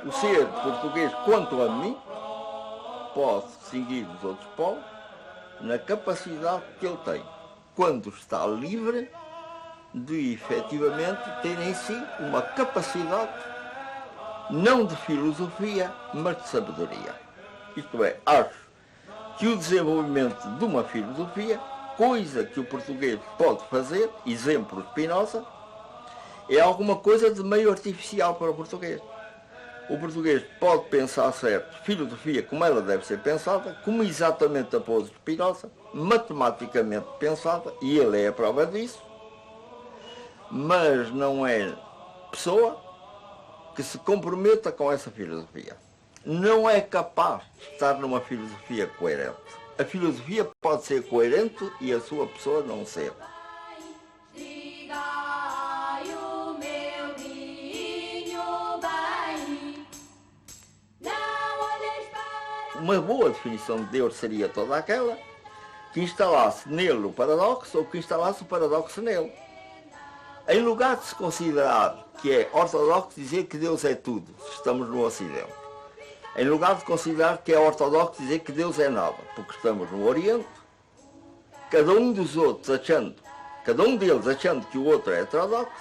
O ser português, quanto a mim, pode distinguir dos outros povos na capacidade que ele tem, quando está livre de efetivamente ter em si uma capacidade não de filosofia, mas de sabedoria. Isto é, acho que o desenvolvimento de uma filosofia, coisa que o português pode fazer, exemplo Spinoza, é alguma coisa de meio artificial para o português. O português pode pensar certo, filosofia como ela deve ser pensada, como exatamente após Spinoza, matematicamente pensada, e ele é a prova disso, mas não é pessoa que se comprometa com essa filosofia. Não é capaz de estar numa filosofia coerente. A filosofia pode ser coerente e a sua pessoa não ser. Uma boa definição de Deus seria toda aquela que instalasse nele o paradoxo ou que instalasse o paradoxo nele. Em lugar de se considerar que é ortodoxo dizer que Deus é tudo, se estamos no Ocidente. Em lugar de considerar que é ortodoxo dizer que Deus é nada, porque estamos no Oriente, cada um deles achando que o outro é heterodoxo,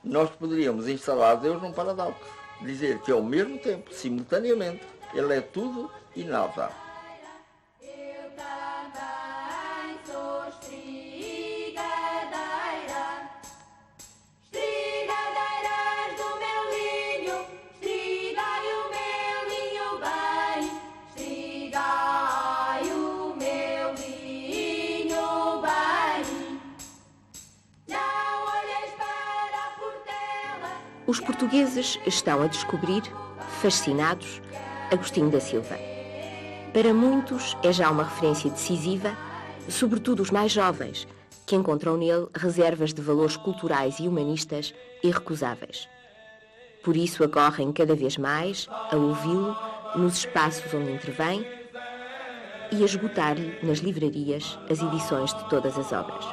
nós poderíamos instalar Deus num paradoxo. Dizer que ao mesmo tempo, simultaneamente, ele é tudo e nada. Os portugueses estão a descobrir, fascinados, Agostinho da Silva. Para muitos é já uma referência decisiva, sobretudo os mais jovens, que encontram nele reservas de valores culturais e humanistas irrecusáveis. Por isso acorrem cada vez mais a ouvi-lo nos espaços onde intervém e a esgotar-lhe nas livrarias as edições de todas as obras.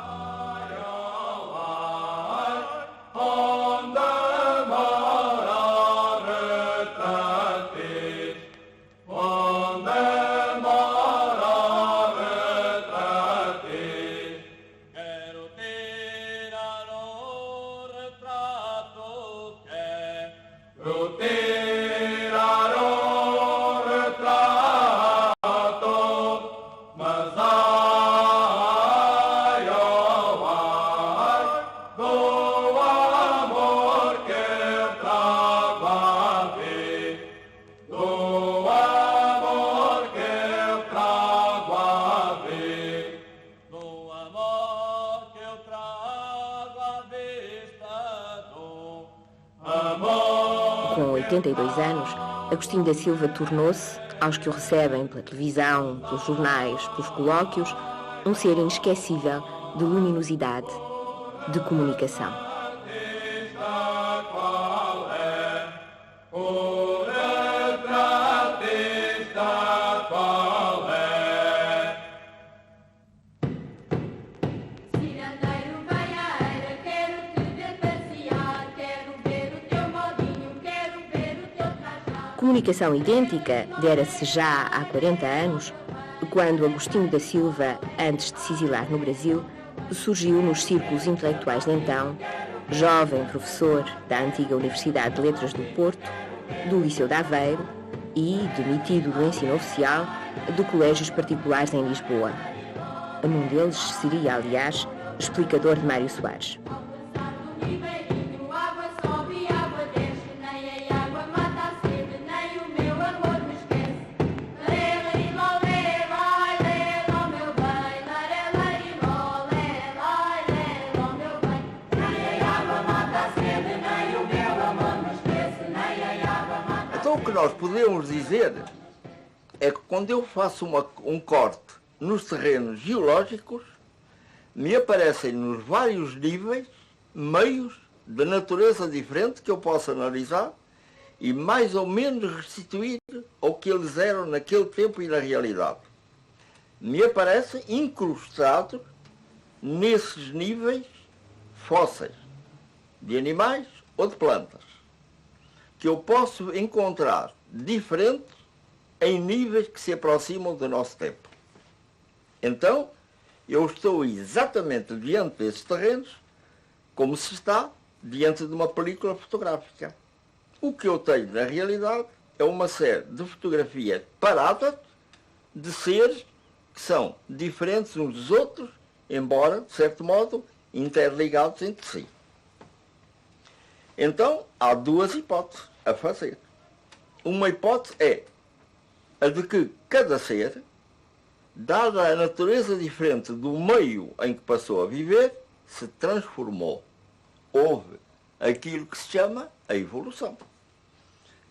Com 82 anos, Agostinho da Silva tornou-se, aos que o recebem pela televisão, pelos jornais, pelos colóquios, um ser inesquecível de luminosidade, de comunicação. Comunicação idêntica dera-se já há 40 anos, quando Agostinho da Silva, antes de se exilar no Brasil, surgiu nos círculos intelectuais de então, jovem professor da antiga Universidade de Letras do Porto, do Liceu de Aveiro e, demitido do ensino oficial, de colégios particulares em Lisboa. Num deles seria, aliás, explicador de Mário Soares. Então o que nós podemos dizer é que quando eu faço um corte nos terrenos geológicos, me aparecem nos vários níveis meios de natureza diferente que eu posso analisar e mais ou menos restituir ao que eles eram naquele tempo e na realidade. Me aparecem incrustados nesses níveis fósseis, de animais ou de plantas, que eu posso encontrar diferentes em níveis que se aproximam do nosso tempo. Então, eu estou exatamente diante desses terrenos como se está diante de uma película fotográfica. O que eu tenho, na realidade, é uma série de fotografias paradas de seres que são diferentes uns dos outros, embora, de certo modo, interligados entre si. Então, há duas hipóteses a fazer. Uma hipótese é a de que cada ser, dada a natureza diferente do meio em que passou a viver, se transformou. Houve aquilo que se chama a evolução,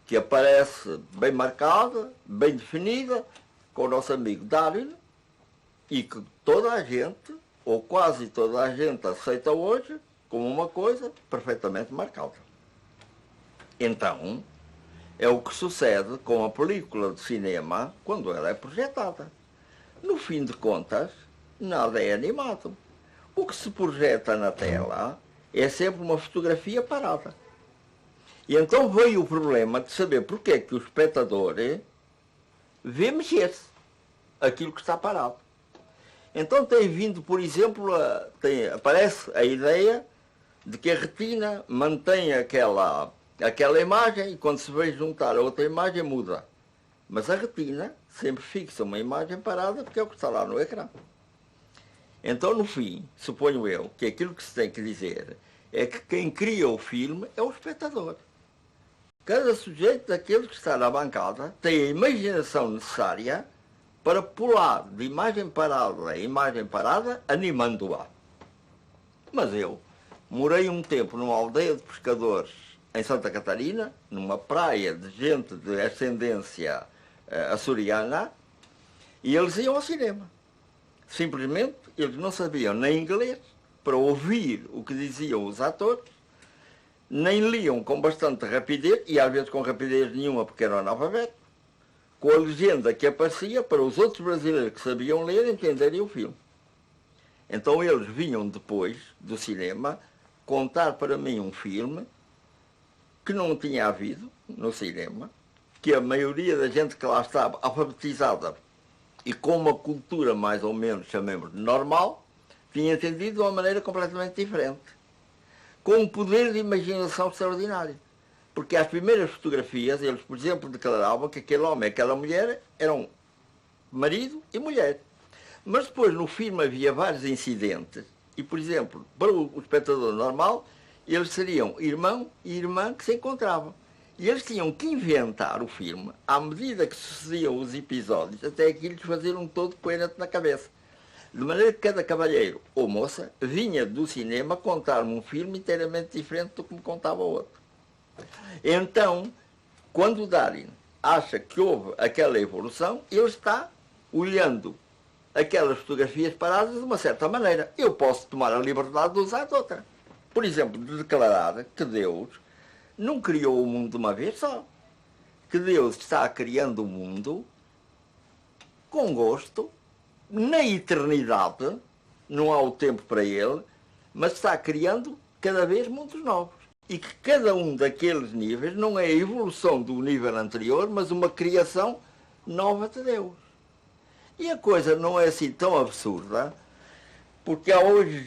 que aparece bem marcada, bem definida, com o nosso amigo Darwin, e que toda a gente, ou quase toda a gente, aceita hoje como uma coisa perfeitamente marcada. Então, é o que sucede com a película de cinema quando ela é projetada. No fim de contas, nada é animado. O que se projeta na tela é sempre uma fotografia parada. E então veio o problema de saber porque é que o espectador vê mexer-se aquilo que está parado. Então tem vindo, por exemplo, aparece a ideia de que a retina mantém aquela imagem e quando se vai juntar a outra imagem muda. Mas a retina sempre fixa uma imagem parada porque é o que está lá no ecrã. Então, no fim, suponho eu que aquilo que se tem que dizer é que quem cria o filme é o espectador. Cada sujeito daquele que está na bancada tem a imaginação necessária para pular de imagem parada a imagem parada, animando-a. Mas eu morei um tempo numa aldeia de pescadores em Santa Catarina, numa praia de gente de ascendência açoriana, e eles iam ao cinema. Simplesmente, eles não sabiam nem inglês para ouvir o que diziam os atores, nem liam com bastante rapidez, e às vezes com rapidez nenhuma porque eram analfabetos, com a legenda que aparecia para os outros brasileiros que sabiam ler entenderem o filme. Então eles vinham depois do cinema contar para mim um filme que não tinha havido no cinema, que a maioria da gente que lá estava alfabetizada e com uma cultura mais ou menos, chamemos de normal, tinha entendido de uma maneira completamente diferente, com um poder de imaginação extraordinário. Porque às primeiras fotografias, eles, por exemplo, declaravam que aquele homem e aquela mulher eram marido e mulher. Mas depois, no filme, havia vários incidentes, e, por exemplo, para o espectador normal, eles seriam irmão e irmã que se encontravam. E eles tinham que inventar o filme, à medida que sucediam os episódios, até que lhes faziam um todo coerente na cabeça. De maneira que cada cavalheiro ou moça vinha do cinema contar-me um filme inteiramente diferente do que me contava o outro. Então, quando Darwin acha que houve aquela evolução, ele está olhando aquelas fotografias paradas de uma certa maneira. Eu posso tomar a liberdade de usar de outra. Por exemplo, de declarar que Deus não criou o mundo de uma vez só. Que Deus está criando o mundo com gosto, na eternidade, não há o tempo para ele, mas está criando cada vez mundos novos. E que cada um daqueles níveis não é a evolução do nível anterior, mas uma criação nova de Deus. E a coisa não é assim tão absurda, porque há hoje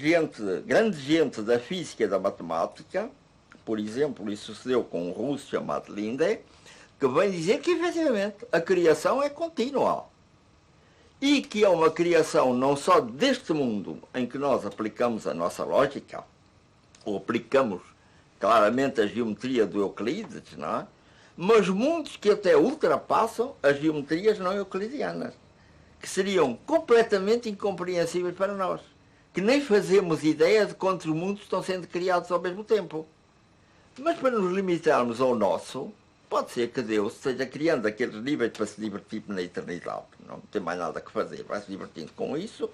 grande gente da física e da matemática, por exemplo, isso sucedeu com um russo chamado Linde, que vem dizer que, efetivamente, a criação é contínua. E que é uma criação não só deste mundo em que nós aplicamos a nossa lógica, ou aplicamos claramente a geometria do Euclides, não é? Mas mundos que até ultrapassam as geometrias não euclidianas, que seriam completamente incompreensíveis para nós, que nem fazemos ideia de quantos mundos estão sendo criados ao mesmo tempo. Mas para nos limitarmos ao nosso, pode ser que Deus esteja criando aqueles níveis para se divertir na eternidade. Não tem mais nada que fazer, vai se divertindo com isso,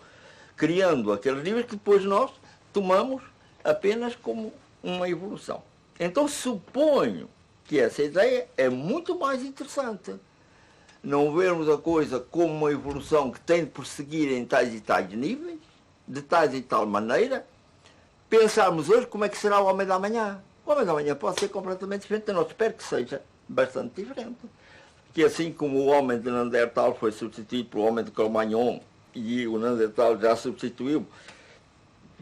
criando aqueles níveis que depois nós tomamos apenas como uma evolução. Então suponho que essa ideia é muito mais interessante. Não vermos a coisa como uma evolução que tem de prosseguir em tais e tais níveis, de tais e tal maneira, pensarmos hoje como é que será o homem da amanhã. O homem da amanhã pode ser completamente diferente, eu não espero que seja bastante diferente. Que assim como o homem de Neandertal foi substituído pelo homem de Cro-Magnon e o Neandertal já substituiu,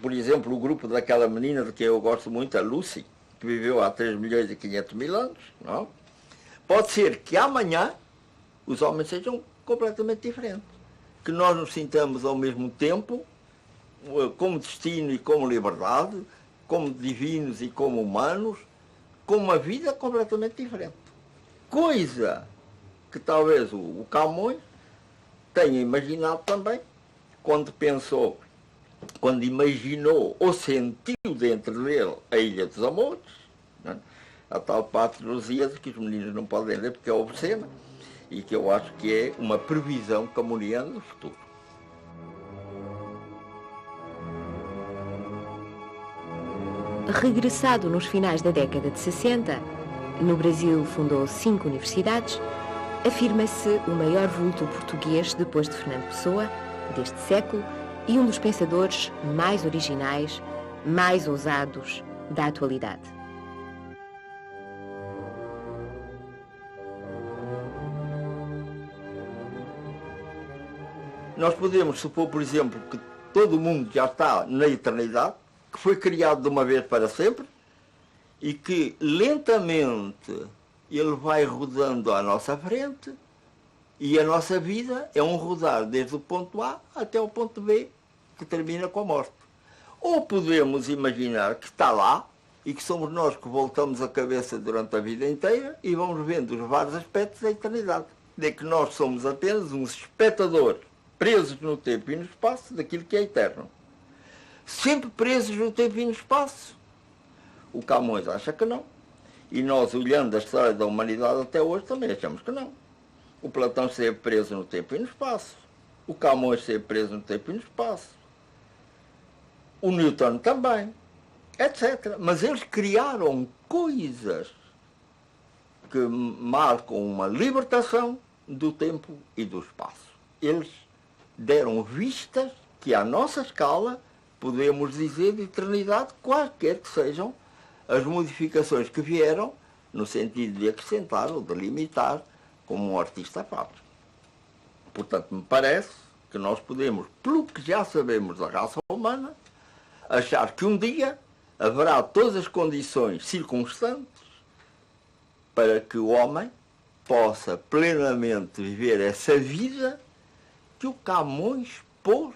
por exemplo, o grupo daquela menina de quem eu gosto muito, a Lucy, que viveu há 3 milhões e 500 mil anos, não? Pode ser que amanhã os homens sejam completamente diferentes. Que nós nos sintamos ao mesmo tempo como destino e como liberdade, como divinos e como humanos, com uma vida completamente diferente. Coisa que talvez o Camões tenha imaginado também, quando pensou, quando imaginou ou sentiu dentro dele a Ilha dos Amores, né? A tal Pátria dos Lusíadas, que os meninos não podem ler porque é obscena, e que eu acho que é uma previsão camoniana do futuro. Regressado nos finais da década de 60, no Brasil fundou 5 universidades, afirma-se o maior vulto português depois de Fernando Pessoa, deste século, e um dos pensadores mais originais, mais ousados da atualidade. Nós podemos supor, por exemplo, que todo mundo já está na eternidade, que foi criado de uma vez para sempre e que lentamente ele vai rodando à nossa frente e a nossa vida é um rodar desde o ponto A até o ponto B, que termina com a morte. Ou podemos imaginar que está lá e que somos nós que voltamos a cabeça durante a vida inteira e vamos vendo os vários aspectos da eternidade. De que nós somos apenas uns espectadores presos no tempo e no espaço daquilo que é eterno. Sempre presos no tempo e no espaço. O Camões acha que não. E nós, olhando a história da humanidade até hoje, também achamos que não. O Platão esteve preso no tempo e no espaço. O Camões esteve preso no tempo e no espaço. O Newton também, etc. Mas eles criaram coisas que marcam uma libertação do tempo e do espaço. Eles deram vistas que, à nossa escala, podemos dizer de eternidade, quaisquer que sejam as modificações que vieram, no sentido de acrescentar ou de limitar, como um artista faz. Portanto, me parece que nós podemos, pelo que já sabemos da raça humana, achar que um dia haverá todas as condições circunstantes para que o homem possa plenamente viver essa vida que o Camões pôs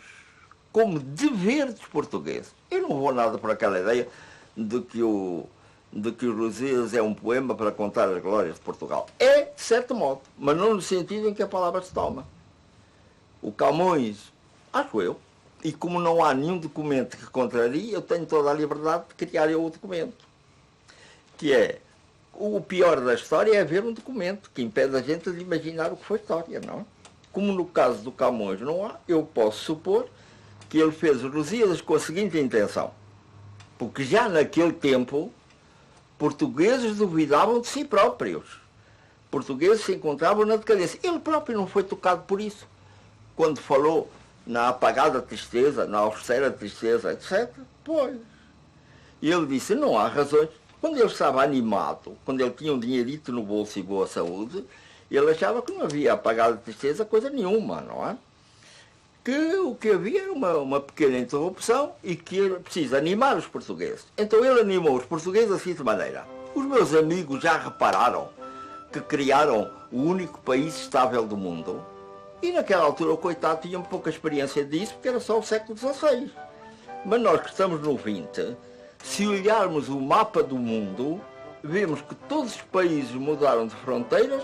como dever dos portugueses. Eu não vou nada por aquela ideia de que o Lusíadas é um poema para contar as glórias de Portugal. É, de certo modo, mas não no sentido em que a palavra se toma. O Camões, acho eu, e como não há nenhum documento que contrarie, eu tenho toda a liberdade de criar eu o documento. Que é, o pior da história é haver um documento que impede a gente de imaginar o que foi história, não é? Como no caso do Camões não há, eu posso supor que ele fez os Lusíadas com a seguinte intenção. Porque já naquele tempo, portugueses duvidavam de si próprios. Portugueses se encontravam na decadência. Ele próprio não foi tocado por isso. Quando falou na apagada tristeza, na austera tristeza, etc. Pois. E ele disse, não há razões. Quando ele estava animado, quando ele tinha um dinheirito no bolso e boa saúde, ele achava que não havia apagada tristeza coisa nenhuma, não é? Que o que havia era uma pequena interrupção e que ele precisa animar os portugueses. Então ele animou os portugueses assim de maneira. Os meus amigos já repararam que criaram o único país estável do mundo. E naquela altura o coitado tinha pouca experiência disso, porque era só o século XVI. Mas nós que estamos no XX, se olharmos o mapa do mundo, vemos que todos os países mudaram de fronteiras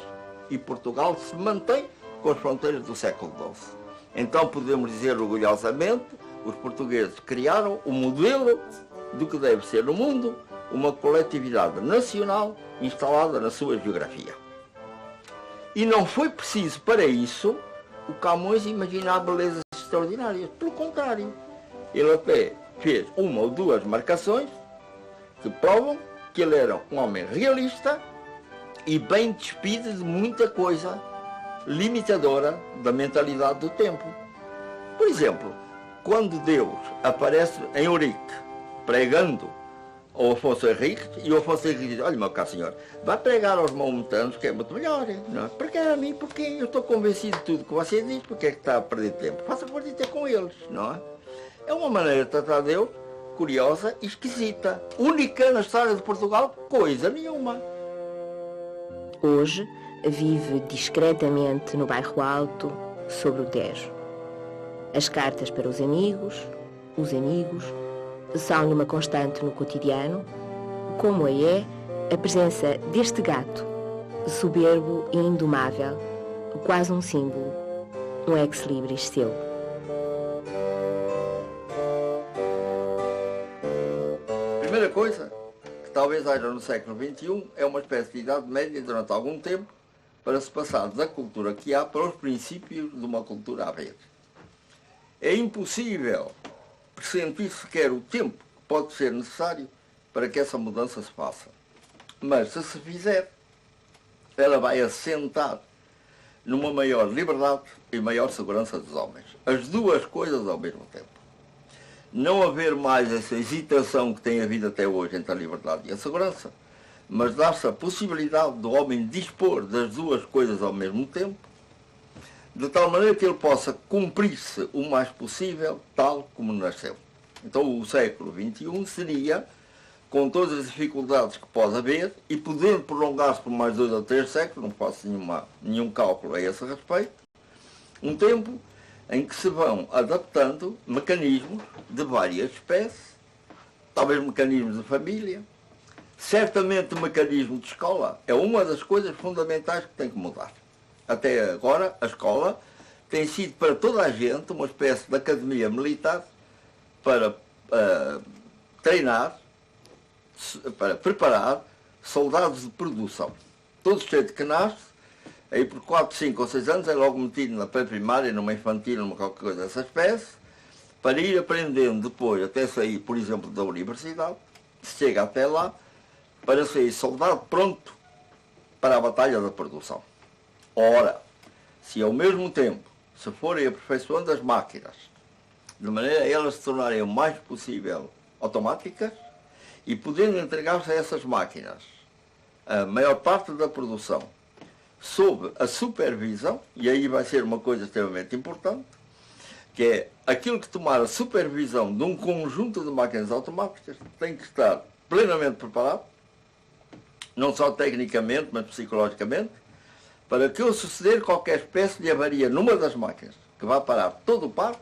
e Portugal se mantém com as fronteiras do século XII. Então podemos dizer orgulhosamente, os portugueses criaram o modelo do que deve ser no mundo uma coletividade nacional instalada na sua geografia. E não foi preciso para isso o Camões imaginar belezas extraordinárias. Pelo contrário, ele até fez uma ou duas marcações que provam que ele era um homem realista e bem despido de muita coisa limitadora da mentalidade do tempo. Por exemplo, quando Deus aparece em Eurique, pregando ao Afonso Henriques, e o Afonso Henriques diz: olha, meu caro senhor, vai pregar aos maometanos, que é muito melhor, não é? Porque a mim, porque eu estou convencido de tudo que você diz, porque é que está a perder tempo? Faça por ter com eles, não é? É uma maneira de tratar Deus curiosa e esquisita. Única na história de Portugal, coisa nenhuma. Hoje vive discretamente no bairro Alto, sobre o Tejo. As cartas para os amigos são-lhe uma constante no cotidiano, como é a presença deste gato, soberbo e indomável, quase um símbolo, um ex-libris seu. A primeira coisa que talvez haja no século XXI é uma espécie de idade média durante algum tempo para se passar da cultura que há para os princípios de uma cultura a ver. É impossível pressentir sequer o tempo que pode ser necessário para que essa mudança se faça. Mas se se fizer, ela vai assentar numa maior liberdade e maior segurança dos homens. As duas coisas ao mesmo tempo. Não haver mais essa hesitação que tem havido até hoje entre a liberdade e a segurança, mas dar-se a possibilidade do homem dispor das duas coisas ao mesmo tempo, de tal maneira que ele possa cumprir-se o mais possível tal como nasceu. Então o século XXI seria, com todas as dificuldades que pode haver, e podendo prolongar-se por mais 2 ou 3 séculos, não faço nenhum cálculo a esse respeito, um tempo em que se vão adaptando mecanismos de várias espécies, talvez mecanismos de família, certamente o mecanismo de escola é uma das coisas fundamentais que tem que mudar. Até agora, a escola tem sido para toda a gente uma espécie de academia militar para treinar, para preparar soldados de produção. Todo sujeito que nasce, aí por 4, 5 ou 6 anos, é logo metido na pré-primária, numa infantil, numa qualquer coisa dessa espécie, para ir aprendendo depois, até sair, por exemplo, da universidade, se chega até lá, para sair soldado pronto para a batalha da produção. Ora, se ao mesmo tempo se forem aperfeiçoando as máquinas, de maneira a elas se tornarem o mais possível automáticas, e podendo entregar-se a essas máquinas a maior parte da produção sob a supervisão, e aí vai ser uma coisa extremamente importante, que é aquilo que tomar a supervisão de um conjunto de máquinas automáticas tem que estar plenamente preparado, não só tecnicamente, mas psicologicamente, para que ao suceder qualquer espécie de avaria numa das máquinas, que vai parar todo o parque,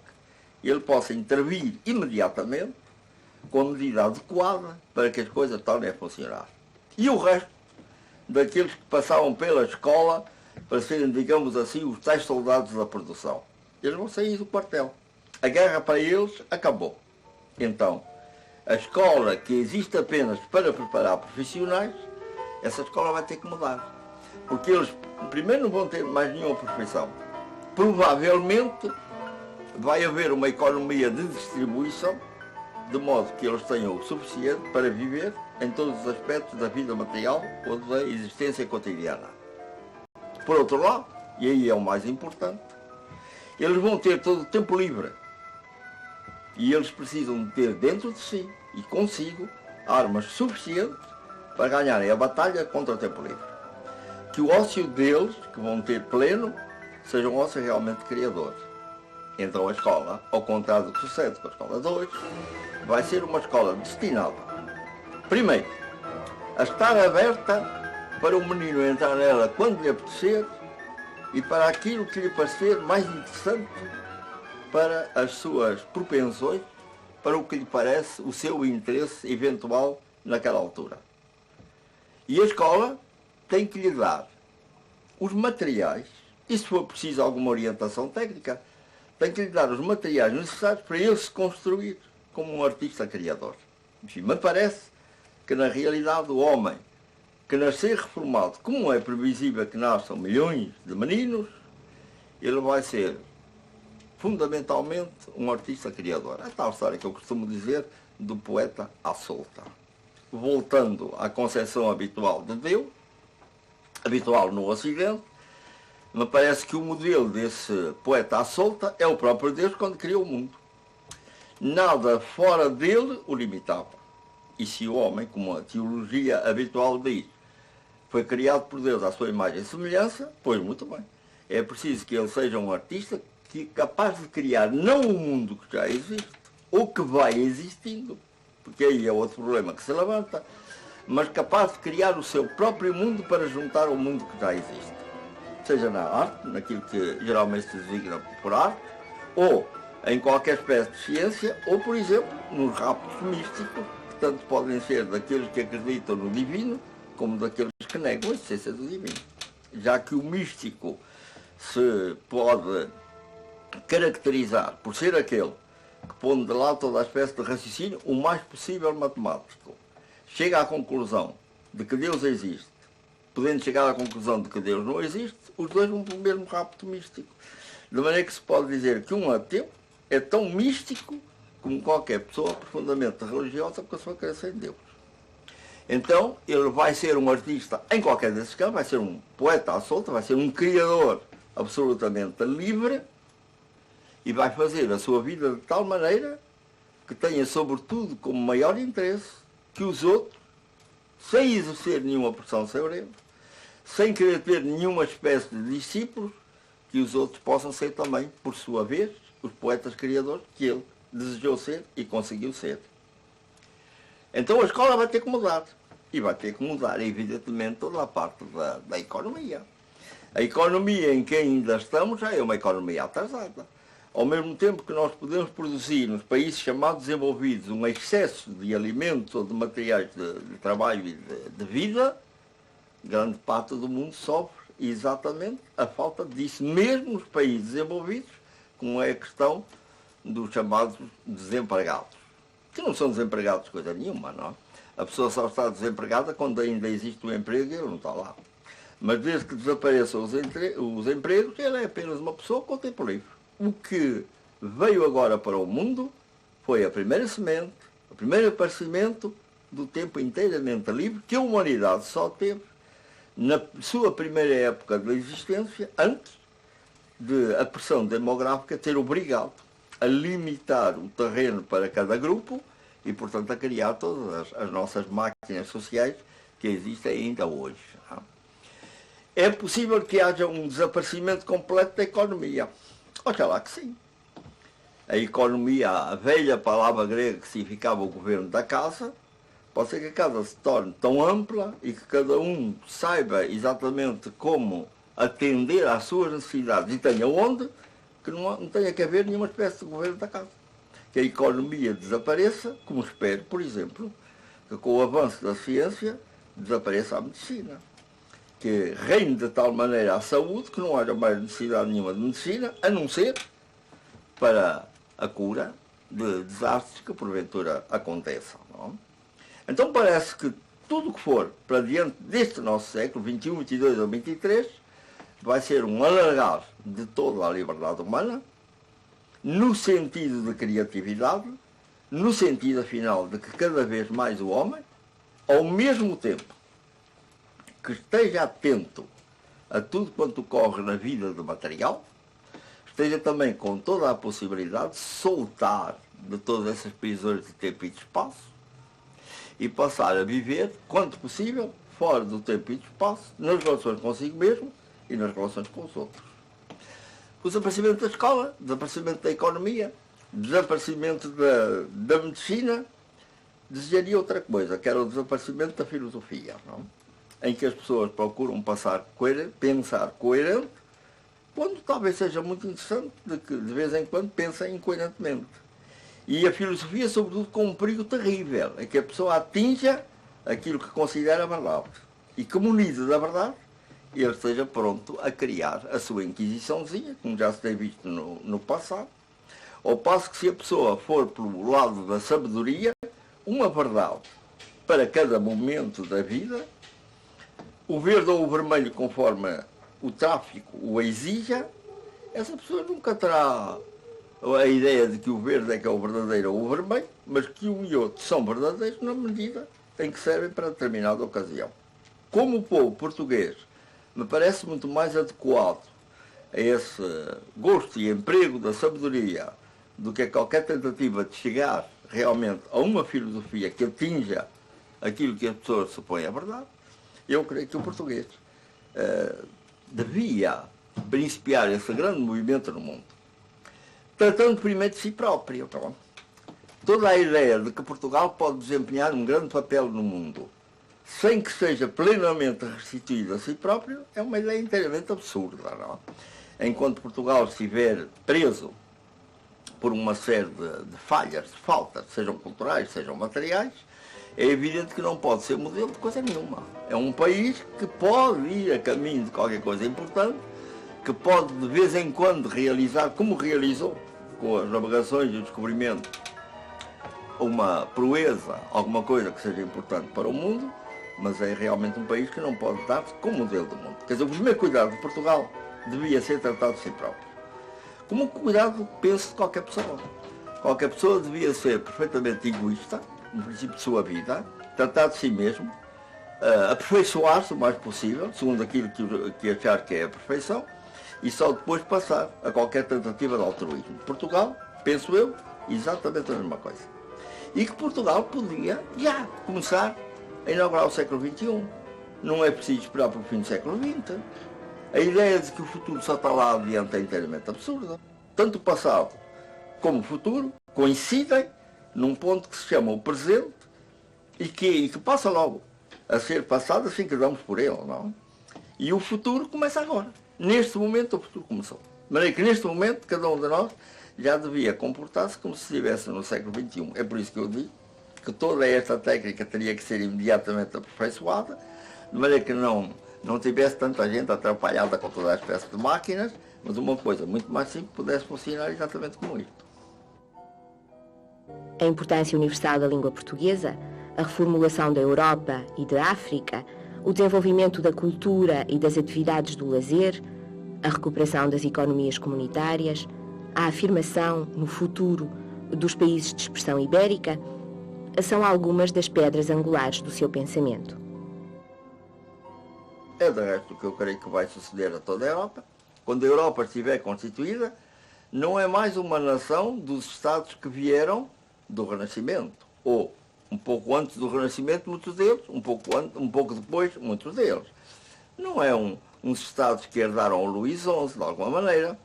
ele possa intervir imediatamente, com a medida adequada, para que as coisas tornem a funcionar. E o resto, daqueles que passavam pela escola, para serem, digamos assim, os tais soldados da produção. Eles vão sair do quartel. A guerra para eles acabou. Então, a escola que existe apenas para preparar profissionais, essa escola vai ter que mudar. Porque eles, primeiro, não vão ter mais nenhuma profissão. Provavelmente, vai haver uma economia de distribuição, de modo que eles tenham o suficiente para viver em todos os aspectos da vida material ou da existência cotidiana. Por outro lado, e aí é o mais importante, eles vão ter todo o tempo livre. E eles precisam ter dentro de si e consigo armas suficientes para ganharem a batalha contra o tempo livre. Que o ócio deles, que vão ter pleno, seja um ócio realmente criador. Então a escola, ao contrário do que sucede com a escola de hoje, vai ser uma escola destinada, primeiro, a estar aberta para o menino entrar nela quando lhe apetecer e para aquilo que lhe parecer mais interessante para as suas propensões, para o que lhe parece o seu interesse eventual naquela altura. E a escola tem que lhe dar os materiais, e se for preciso alguma orientação técnica, tem que lhe dar os materiais necessários para ele se construir como um artista criador. Enfim, me parece que na realidade o homem que nascer reformado, como é previsível que nasçam milhões de meninos, ele vai ser fundamentalmente um artista criador. É a tal história que eu costumo dizer do poeta à solta. Voltando à concepção habitual de Deus, habitual no Ocidente, me parece que o modelo desse poeta à solta é o próprio Deus quando criou o mundo. nada fora dele o limitava. E se o homem, como a teologia habitual diz, foi criado por Deus à sua imagem e semelhança, pois muito bem. É preciso que ele seja um artista capaz de criar não o mundo que já existe, ou que vai existindo, porque aí é outro problema que se levanta, mas capaz de criar o seu próprio mundo para juntar ao mundo que já existe. Seja na arte, naquilo que geralmente se designa por arte, ou em qualquer espécie de ciência, ou, por exemplo, nos raptos místicos, que tanto podem ser daqueles que acreditam no divino, como daqueles que negam a existência do divino. Já que o místico se pode caracterizar por ser aquele que, pondo de lado toda a espécie de raciocínio, o mais possível matemático, chega à conclusão de que Deus existe, podendo chegar à conclusão de que Deus não existe, os dois vão pelo mesmo rapto místico. De maneira que se pode dizer que um ateu é tão místico como qualquer pessoa profundamente religiosa com a sua crença em Deus. Então, ele vai ser um artista em qualquer desses campos, vai ser um poeta à solta, vai ser um criador absolutamente livre e vai fazer a sua vida de tal maneira que tenha, sobretudo, como maior interesse que os outros, sem exercer nenhuma pressão sobre ele, sem querer ter nenhuma espécie de discípulos, que os outros possam ser também, por sua vez, os poetas criadores que ele desejou ser e conseguiu ser. Então a escola vai ter que mudar. E vai ter que mudar, evidentemente, toda a parte da economia. A economia em que ainda estamos já é uma economia atrasada. Ao mesmo tempo que nós podemos produzir nos países chamados desenvolvidos um excesso de alimentos ou de materiais de trabalho e de vida, grande parte do mundo sofre exatamente a falta disso, mesmo nos países desenvolvidos, como é a questão dos chamados desempregados. Que não são desempregados coisa nenhuma, não é? A pessoa só está desempregada quando ainda existe o emprego e ele não está lá. Mas desde que desapareçam os empregos, ele é apenas uma pessoa com tempo livre. O que veio agora para o mundo foi a primeira semente, o primeiro aparecimento do tempo inteiramente livre que a humanidade só teve na sua primeira época de existência, antes de a pressão demográfica ter obrigado a limitar o terreno para cada grupo e, portanto, a criar todas as nossas máquinas sociais que existem ainda hoje. É possível que haja um desaparecimento completo da economia. Oxalá que sim. A economia, a velha palavra grega que significava o governo da casa, pode ser que a casa se torne tão ampla e que cada um saiba exatamente como atender às suas necessidades e tenha onde, que não tenha que haver nenhuma espécie de governo da casa. Que a economia desapareça, como espero, por exemplo, que com o avanço da ciência desapareça a medicina. Que reine de tal maneira a saúde que não haja mais necessidade nenhuma de medicina, a não ser para a cura de desastres que porventura aconteçam. Não? Então parece que tudo o que for para diante deste nosso século, 21, 22 ou 23, vai ser um alargar de toda a liberdade humana, no sentido de criatividade, no sentido, afinal, de que cada vez mais o homem, ao mesmo tempo que esteja atento a tudo quanto ocorre na vida do material, esteja também com toda a possibilidade de soltar de todas essas prisões de tempo e de espaço e passar a viver, quanto possível, fora do tempo e do espaço, nas relações consigo mesmo e nas relações com os outros. O desaparecimento da escola, desaparecimento da economia, desaparecimento da medicina, desejaria outra coisa, que era o desaparecimento da filosofia, não? Em que as pessoas procuram pensar coerente, quando talvez seja muito interessante de que de vez em quando pensem incoerentemente. E a filosofia, sobretudo, com um perigo terrível, é que a pessoa atinja aquilo que considera verdade e que, munido da verdade, ele esteja pronto a criar a sua inquisiçãozinha, como já se tem visto no passado, ao passo que se a pessoa for pelo lado da sabedoria, uma verdade para cada momento da vida, o verde ou o vermelho conforme o tráfico o exija, essa pessoa nunca terá a ideia de que o verde é que é o verdadeiro ou o vermelho, mas que um e outro são verdadeiros na medida em que servem para determinada ocasião. Como o povo português me parece muito mais adequado a esse gosto e emprego da sabedoria do que qualquer tentativa de chegar realmente a uma filosofia que atinja aquilo que as pessoas supõem a verdade, eu creio que o português devia principiar esse grande movimento no mundo, tratando primeiro de si próprio. Toda a ideia de que Portugal pode desempenhar um grande papel no mundo sem que seja plenamente restituído a si próprio é uma ideia inteiramente absurda. Não? Enquanto Portugal estiver preso por uma série de falhas, de faltas, sejam culturais, sejam materiais, é evidente que não pode ser modelo de coisa nenhuma. É um país que pode ir a caminho de qualquer coisa importante, que pode de vez em quando realizar, como realizou com as navegações e o descobrimento, uma proeza, alguma coisa que seja importante para o mundo, mas é realmente um país que não pode dar-se como modelo do mundo. Quer dizer, o primeiro cuidado de Portugal devia ser tratado de si próprio. Como cuidado, penso, de qualquer pessoa. Qualquer pessoa devia ser perfeitamente egoísta, no princípio de sua vida, tratar de si mesmo, aperfeiçoar-se o mais possível, segundo aquilo que achar que é a perfeição, e só depois passar a qualquer tentativa de altruísmo. Portugal, penso eu, exatamente a mesma coisa. E que Portugal podia já começar a inaugurar o século XXI. Não é preciso esperar para o fim do século XX. A ideia de que o futuro só está lá adiante é inteiramente absurda. Tanto o passado como o futuro coincidem num ponto que se chama o presente e que passa logo a ser passado assim que damos por ele, não? E o futuro começa agora. Neste momento o futuro começou. De maneira que neste momento cada um de nós já devia comportar-se como se estivesse no século XXI. É por isso que eu digo que toda esta técnica teria que ser imediatamente aperfeiçoada, de maneira que não tivesse tanta gente atrapalhada com toda a espécie de máquinas, mas uma coisa muito mais simples pudesse funcionar exatamente como isto. A importância universal da língua portuguesa, a reformulação da Europa e da África, o desenvolvimento da cultura e das atividades do lazer, a recuperação das economias comunitárias, a afirmação, no futuro, dos países de expressão ibérica, são algumas das pedras angulares do seu pensamento. É de resto o que eu creio que vai suceder a toda a Europa. Quando a Europa estiver constituída, não é mais uma nação dos Estados que vieram do Renascimento, ou um pouco antes do Renascimento, muitos deles, um pouco depois, muitos deles. Não é uns Estados que herdaram o Luís XI, de alguma maneira,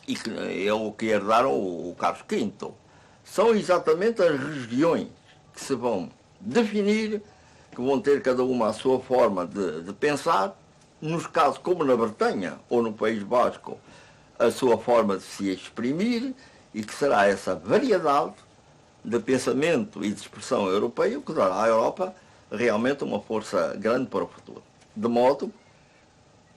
e que herdaram o Carlos V. São exatamente as regiões que se vão definir, que vão ter cada uma a sua forma de pensar, nos casos como na Bretanha ou no País Basco, a sua forma de se exprimir, e que será essa variedade de pensamento e de expressão europeia que dará à Europa realmente uma força grande para o futuro. De modo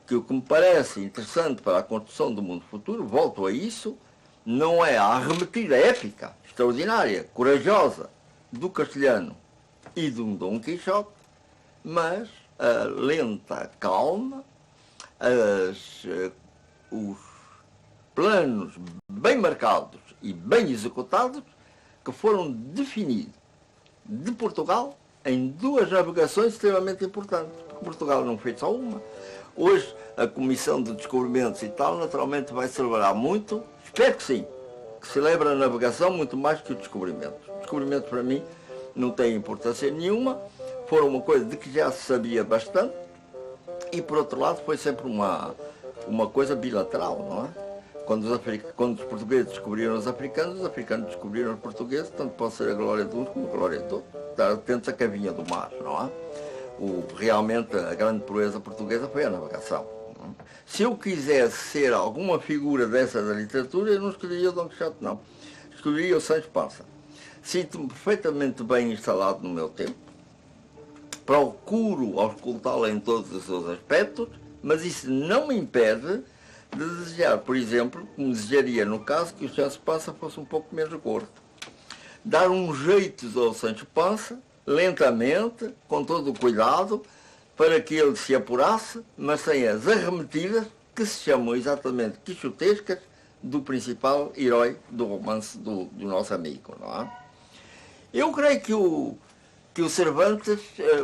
que o que me parece interessante para a construção do mundo futuro, volto a isso, não é a arremetida épica, extraordinária, corajosa do Castelhano e do Dom Quixote, mas a lenta calma, os planos bem marcados e bem executados que foram definidos de Portugal em duas navegações extremamente importantes. Porque Portugal não fez só uma. Hoje a Comissão de Descobrimentos e tal naturalmente vai celebrar muito, espero que sim, que celebra a navegação muito mais que o descobrimento. Os descobrimentos para mim não têm importância nenhuma, foram uma coisa de que já se sabia bastante e por outro lado foi sempre uma coisa bilateral, não é? Quando os portugueses descobriram os africanos descobriram os portugueses, tanto pode ser a glória de uns como a glória de outros. Estar atentos a que vinha do mar, não é? Realmente a grande proeza portuguesa foi a navegação. Não é? Se eu quisesse ser alguma figura dessa da literatura, eu não escolheria o Dom Quixote, não. Escolheria o Sancho Panza. Sinto-me perfeitamente bem instalado no meu tempo, procuro auscultá-lo em todos os seus aspectos, mas isso não me impede de desejar, por exemplo, como desejaria no caso, que o Sancho Panza fosse um pouco menos gordo. Dar um jeito ao Sancho Panza, lentamente, com todo o cuidado, para que ele se apurasse, mas sem as arremetidas que se chamam exatamente quixotescas do principal herói do romance do nosso amigo, não é? Eu creio que o Cervantes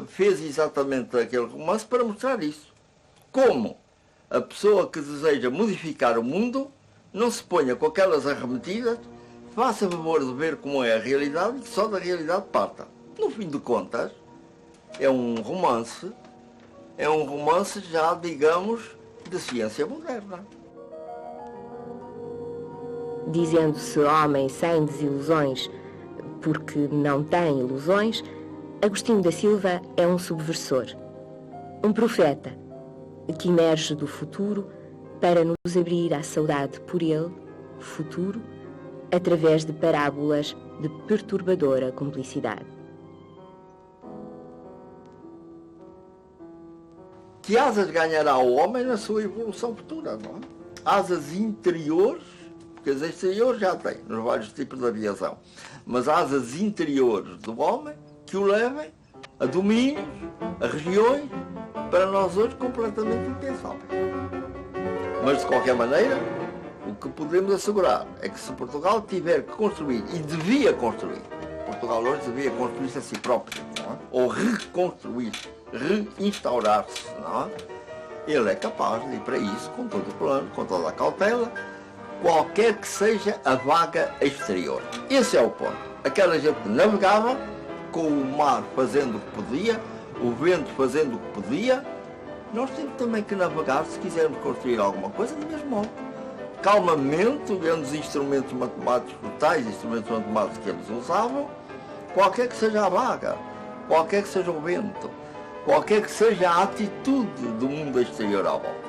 fez exatamente aquele romance para mostrar isso. Como a pessoa que deseja modificar o mundo não se ponha com aquelas arremetidas faça favor de ver como é a realidade e que só da realidade parta. No fim de contas, é um romance já, digamos, de ciência moderna. Dizendo-se homem sem desilusões porque não tem ilusões, Agostinho da Silva é um subversor, um profeta que emerge do futuro para nos abrir à saudade por ele, futuro, através de parábolas de perturbadora cumplicidade. Que asas ganhará o homem na sua evolução futura, não é? Asas interiores, porque as exteriores já tem, nos vários tipos de aviação, mas asas interiores do homem que o levem a domínios, a regiões, para nós hoje completamente impensáveis. Mas de qualquer maneira, o que podemos assegurar é que se Portugal tiver que construir, e devia construir, Portugal hoje devia construir-se a si próprio, não é? Ou reconstruir, reinstaurar-se, não é? Ele é capaz de ir para isso com todo o plano, com toda a cautela, qualquer que seja a vaga exterior. Esse é o ponto. Aquela gente que navegava, com o mar fazendo o que podia, o vento fazendo o que podia, nós temos também que navegar se quisermos construir alguma coisa do mesmo modo. Calmamente, olhando os instrumentos matemáticos, os tais instrumentos matemáticos que eles usavam, qualquer que seja a vaga, qualquer que seja o vento, qualquer que seja a atitude do mundo exterior à volta.